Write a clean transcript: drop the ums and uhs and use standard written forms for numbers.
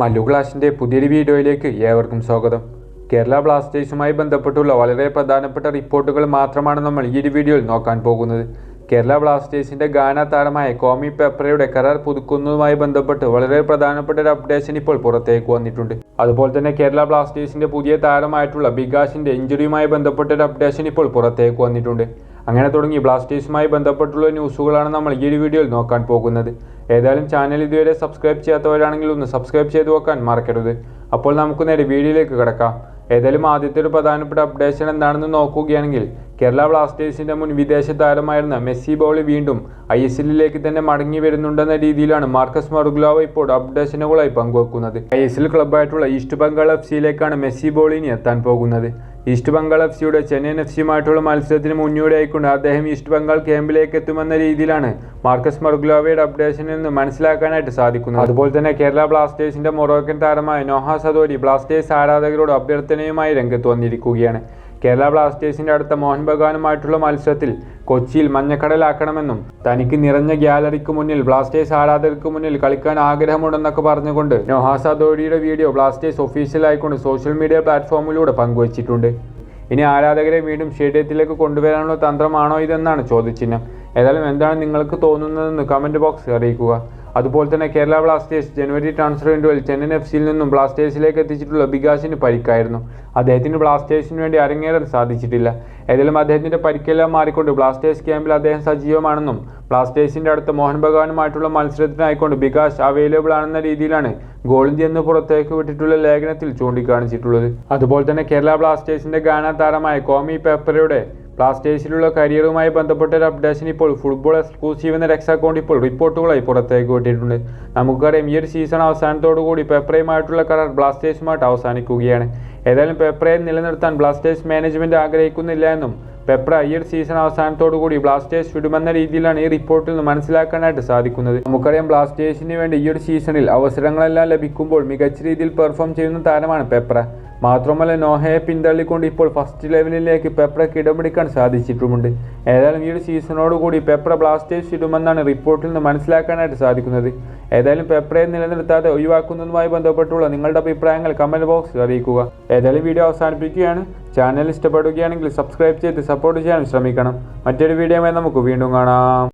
മല്ലു ക്ലാഷിൻ്റെ പുതിയൊരു വീഡിയോയിലേക്ക് ഏവർക്കും സ്വാഗതം. കേരള ബ്ലാസ്റ്റേഴ്സുമായി ബന്ധപ്പെട്ടുള്ള വളരെ പ്രധാനപ്പെട്ട റിപ്പോർട്ടുകൾ മാത്രമാണ് നമ്മൾ ഈ ഒരു വീഡിയോയിൽ നോക്കാൻ പോകുന്നത്. കേരള ബ്ലാസ്റ്റേഴ്സിൻ്റെ ഗാന താരമായ കോമി പെപ്രയുടെ കരാർ പുതുക്കുന്നതുമായി ബന്ധപ്പെട്ട് വളരെ പ്രധാനപ്പെട്ട ഒരു അപ്ഡേഷൻ ഇപ്പോൾ പുറത്തേക്ക് വന്നിട്ടുണ്ട്. അതുപോലെ തന്നെ കേരള ബ്ലാസ്റ്റേഴ്സിൻ്റെ പുതിയ താരമായിട്ടുള്ള ബികാഷിൻ്റെ ഇഞ്ചുറിയുമായി ബന്ധപ്പെട്ട ഒരു അപ്ഡേഷൻ ഇപ്പോൾ പുറത്തേക്ക് വന്നിട്ടുണ്ട്. അങ്ങനെ തുടങ്ങി ബ്ലാസ്റ്റേഴ്സുമായി ബന്ധപ്പെട്ടുള്ള ന്യൂസുകളാണ് നമ്മൾ ഈ ഒരു വീഡിയോയിൽ നോക്കാൻ പോകുന്നത്. ഏതായാലും ചാനൽ ഇതുവരെ സബ്സ്ക്രൈബ് ചെയ്യാത്തവരാണെങ്കിൽ ഒന്ന് സബ്സ്ക്രൈബ് ചെയ്ത് വെക്കാൻ മറക്കരുത്. അപ്പോൾ നമുക്ക് നേരെ വീഡിയോയിലേക്ക് കിടക്കാം. ഏതായാലും ആദ്യത്തെ ഒരു പ്രധാനപ്പെട്ട അപ്ഡേഷൻ എന്താണെന്ന് നോക്കുകയാണെങ്കിൽ കേരള ബ്ലാസ്റ്റേഴ്സിൻ്റെ മുൻ വിദേശ താരമായിരുന്ന മെസ്സി ബോളി വീണ്ടും ISLലേക്ക് തന്നെ മടങ്ങി വരുന്നുണ്ടെന്ന രീതിയിലാണ് മാർക്കസ് മറുഗ്ലോവ ഇപ്പോൾ അപ്ഡേഷനുകളായി പങ്കുവെക്കുന്നത്. ISL ക്ലബ്ബായിട്ടുള്ള ഈസ്റ്റ് ബംഗാൾ FCയിലേക്കാണ് മെസ്സി ബോളിനി എത്താൻ പോകുന്നത്. ഈസ്റ്റ് ബംഗാൾ FCയുടെ ചെന്നൈയിൻ FCയുമായിട്ടുള്ള മത്സരത്തിന് മുന്നോടിയായിക്കൊണ്ട് അദ്ദേഹം ഈസ്റ്റ് ബംഗാൾ ക്യാമ്പിലേക്ക് എത്തുമെന്ന രീതിയിലാണ് മാർക്കസ് മറുഗ്ലോവയുടെ അപ്ഡേഷനിൽ നിന്ന് മനസ്സിലാക്കാനായിട്ട് സാധിക്കുന്നത്. അതുപോലെ തന്നെ കേരള ബ്ലാസ്റ്റേഴ്സിൻ്റെ മൊറോക്കൻ താരമായ നോഹ സദോരി ബ്ലാസ്റ്റേഴ്സ് ആരാധകരോട് അഭ്യർത്ഥനയുമായി രംഗത്ത് വന്നിരിക്കുകയാണ്. കേരള ബ്ലാസ്റ്റേഴ്സിൻ്റെ അടുത്ത മോഹൻ ബഗാനുമായിട്ടുള്ള മത്സരത്തിൽ കൊച്ചിയിൽ മഞ്ഞക്കടലാക്കണമെന്നും തനിക്ക് നിറഞ്ഞ ഗ്യാലറിക്ക് മുന്നിൽ ബ്ലാസ്റ്റേഴ്സ് ആരാധകർക്ക് മുന്നിൽ കളിക്കാൻ ആഗ്രഹമുണ്ടെന്നൊക്കെ പറഞ്ഞുകൊണ്ട് നോഹ സദോരിയുടെ വീഡിയോ ബ്ലാസ്റ്റേഴ്സ് ഒഫീഷ്യലായിക്കൊണ്ട് സോഷ്യൽ മീഡിയ പ്ലാറ്റ്ഫോമിലൂടെ പങ്കുവച്ചിട്ടുണ്ട്. ഇനി ആരാധകരെ വീണ്ടും സ്റ്റേഡിയത്തിലേക്ക് കൊണ്ടുവരാനുള്ള തന്ത്രമാണോ ഇതെന്നാണ് ചോദ്യചിഹ്നം. ഏതായാലും എന്താണ് നിങ്ങൾക്ക് തോന്നുന്നതെന്ന് കമൻറ്റ് ബോക്സിൽ അറിയിക്കുക. അതുപോലെ തന്നെ കേരള ബ്ലാസ്റ്റേഴ്സ് ജനുവരി ട്രാൻസ്ഫർ വിൻഡോയിൽ ചെന്നൈയിൻ FCയിൽ നിന്നും ബ്ലാസ്റ്റേഴ്സിലേക്ക് എത്തിച്ചിട്ടുള്ള ബികാഷിന് പരിക്കായിരുന്നു. അദ്ദേഹത്തിന് ബ്ലാസ്റ്റേഴ്സിന് വേണ്ടി അരങ്ങേറാൻ സാധിച്ചിട്ടില്ല. ഏതായാലും അദ്ദേഹത്തിൻ്റെ പരിക്കെല്ലാം മാറിക്കൊണ്ട് ബ്ലാസ്റ്റേഴ്സ് ക്യാമ്പിൽ അദ്ദേഹം സജീവമാണെന്നും ബ്ലാസ്റ്റേഴ്സിൻ്റെ അടുത്ത മോഹൻ ബഗാനുമായിട്ടുള്ള മത്സരത്തിനായിക്കൊണ്ട് ബികാഷ് അവൈലബിൾ ആണെന്ന രീതിയിലാണ് ഗോൾ ഇന്ത്യ എന്ന് പുറത്തേക്ക് വിട്ടിട്ടുള്ള ലേഖനത്തിൽ ചൂണ്ടിക്കാണിച്ചിട്ടുള്ളത്. അതുപോലെ തന്നെ കേരള ബ്ലാസ്റ്റേഴ്സിൻ്റെ ഗാന താരമായ കോമി പെപ്രയുടെ ബ്ലാസ്റ്റേഴ്സിലുള്ള കരിയറുമായി ബന്ധപ്പെട്ട ഒരു അപ്ഡേഷൻ ഇപ്പോൾ ഫുട്ബോൾ എക്സ്ക്ലൂസീവ് എന്ന എക്സ് അക്കൗണ്ട് ഇപ്പോൾ റിപ്പോർട്ടുകളായി പുറത്തേക്ക് വിട്ടിട്ടുണ്ട്. നമുക്കറിയാം ഈ ഒരു സീസൺ അവസാനത്തോടുകൂടി പെപ്രയുമായിട്ടുള്ള കരാർ ബ്ലാസ്റ്റേഴ്സുമായിട്ട് അവസാനിക്കുകയാണ്. ഏതായാലും പെപ്രയെ നിലനിർത്താൻ ബ്ലാസ്റ്റേഴ്സ് മാനേജ്മെൻറ്റ് ആഗ്രഹിക്കുന്നില്ല എന്നും പെപ്ര ഈ ഒരു സീസൺ അവസാനത്തോടുകൂടി ബ്ലാസ്റ്റേഴ്സ് വിടുമെന്ന രീതിയിലാണ് ഈ റിപ്പോർട്ടിൽ നിന്ന് മനസ്സിലാക്കാനായിട്ട് സാധിക്കുന്നത്. നമുക്കറിയാം ബ്ലാസ്റ്റേഴ്സിന് വേണ്ടി ഈ ഒരു സീസണിൽ അവസരങ്ങളെല്ലാം ലഭിക്കുമ്പോൾ മികച്ച രീതിയിൽ പെർഫോം ചെയ്യുന്ന താരമാണ് പെപ്ര. മാത്രമല്ല നോഹയെ പിന്തള്ളിക്കൊണ്ട് ഇപ്പോൾ ഫസ്റ്റ് ലെവലിലേക്ക് പെപ്രയ്ക്ക് ഇടപിടിക്കാൻ സാധിച്ചിട്ടുമുണ്ട്. ഏതായാലും ഈ ഒരു സീസണോടുകൂടി പെപ്ര ബ്ലാസ്റ്റേഴ്സ് ഇടുമെന്നാണ് റിപ്പോർട്ടിൽ നിന്ന് മനസ്സിലാക്കാനായിട്ട് സാധിക്കുന്നത്. ഏതായാലും പെപ്രയെ നിലനിർത്താതെ ഒഴിവാക്കുന്നതുമായി ബന്ധപ്പെട്ടുള്ള നിങ്ങളുടെ അഭിപ്രായങ്ങൾ കമൻറ്റ് ബോക്സിൽ അറിയിക്കുക. ഏതായാലും വീഡിയോ അവസാനിപ്പിക്കുകയാണ്. ചാനൽ ഇഷ്ടപ്പെടുകയാണെങ്കിൽ സബ്സ്ക്രൈബ് ചെയ്ത് സപ്പോർട്ട് ചെയ്യാൻ ശ്രമിക്കണം. മറ്റൊരു വീഡിയോയുമായി നമുക്ക് വീണ്ടും കാണാം.